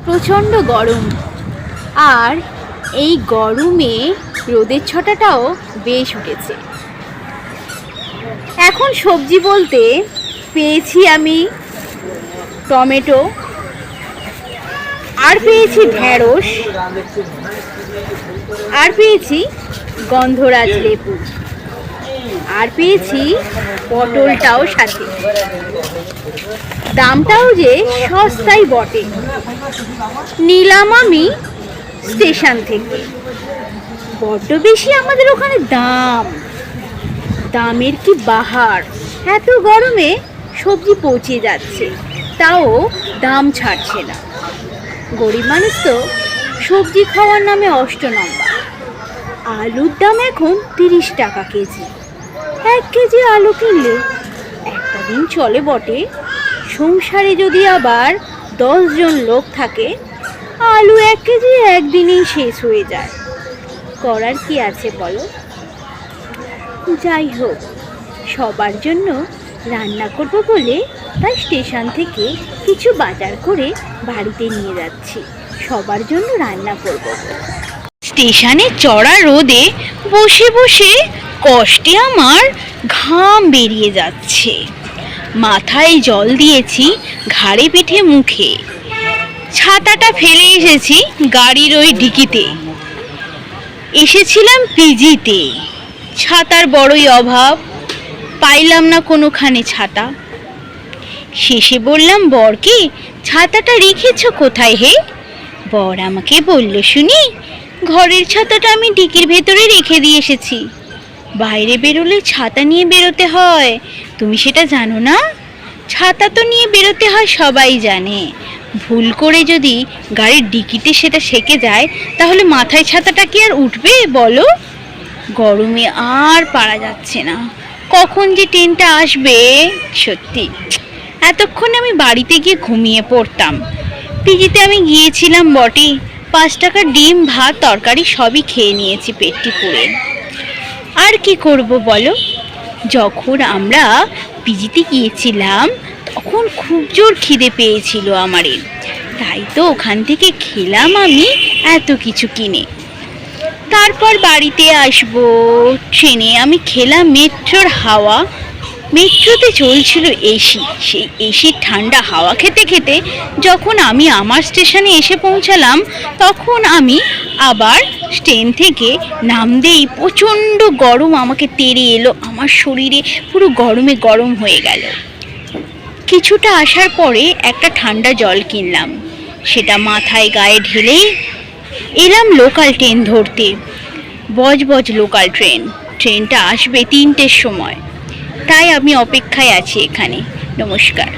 প্রচণ্ড গরম, আর এই গরমে রোদের ছটাটাও বেশ উঠেছে। এখন সবজি বলতে পেয়েছি আমি টমেটো, আর পেয়েছি ঢেঁড়স, আর পেয়েছি গন্ধরাজ লেবু, আর পেয়েছি পটলটাও সাথে। দামটাও যে সস্তাই বটে। নিলাম আমি স্টেশন থেকে। বড্ড বেশি আমাদের ওখানে দামের কি বাহার। এত গরমে সবজি পচে যাচ্ছে, তাও দাম ছাড়ছে না। গরিব মানুষ তো সবজি খাওয়ার নামে অষ্টনম্বর। আলুর দাম এখন 30 টাকা কেজি। 1 কেজি আলু কিনলে একটা দিন চলে বটে। সংসারে যদি আবার 10 জন লোক থাকে, আলু 1 কেজি একদিনেই শেষ হয়ে যায়। করার কি আছে বলো? যাই হোক, সবার জন্য রান্না করব বলে তাই স্টেশন থেকে কিছু বাজার করে বাড়িতে নিয়ে যাচ্ছি। সবার জন্য রান্না করব। স্টেশনে চড়া রোদে বসে বসে কষ্টে আমার ঘাম বেরিয়ে যাচ্ছে। মাথায় জল দিয়েছি, ঘাড়ে পিঠে মুখে। ছাতাটা ফেলে এসেছি গাড়ির ওই ডিকিতে। এসেছিলাম পিজিতে, ছাতার বড়ই অভাব, পাইলাম না কোনোখানে ছাতা। শেষে বললাম বরকে, ছাতাটা রেখেছ কোথায় হে? বর আমাকে বলল, শুনি, ঘরের ছাতাটা আমি ডিকির ভেতরে রেখে দিয়ে এসেছি। বাইরে বেরোলে ছাতা নিয়ে বেরোতে হয়, তুমি সেটা জানো না? ছাতা তো নিয়ে বেরোতে হয় সবাই জানে। ভুল করে যদি গাড়ির ডিকিতে সেটা সেকে যায়, তাহলে মাথায় ছাতাটা কি আর উঠবে বলো? গরমে আর পারা যাচ্ছে না। কখন যে ট্রেনটা আসবে, সত্যি এতক্ষণে আমি বাড়িতে গিয়ে ঘুমিয়ে পড়তাম। পিজিতে আমি গিয়েছিলাম বটে, 5 টাকার ডিম ভাত তরকারি সবই খেয়ে নিয়েছি পেটটি পুড়ে। আর কি করব বলো? যখন আমরা পিজিতে গিয়েছিলাম তখন খুব জোর খিদে পেয়েছিল আমারে, তাই তো ওখান থেকে খেলাম আমি এত কিছু কিনে। তারপর বাড়িতে আসবো ট্রেনে আমি খেলাম মেট্রোর হাওয়া। মেট্রোতে চলছিল এসি। সেই এসির ঠান্ডা হাওয়া খেতে খেতে যখন আমি আমার স্টেশনে এসে পৌঁছালাম, তখন আমি আবার ট্রেন থেকে নামতেই প্রচণ্ড গরম আমাকে তেড়ে এলো। আমার শরীরে পুরো গরমে গরম হয়ে গেল। কিছুটা আসার পরে একটা ঠান্ডা জল কিনলাম, সেটা মাথায় গায়ে ঢেলেই এলাম লোকাল ট্রেন ধরতে। Budge Budge local train. ট্রেনটা আসবে 3টের সময়, তাই আমি অপেক্ষায় আছি এখানে। নমস্কার।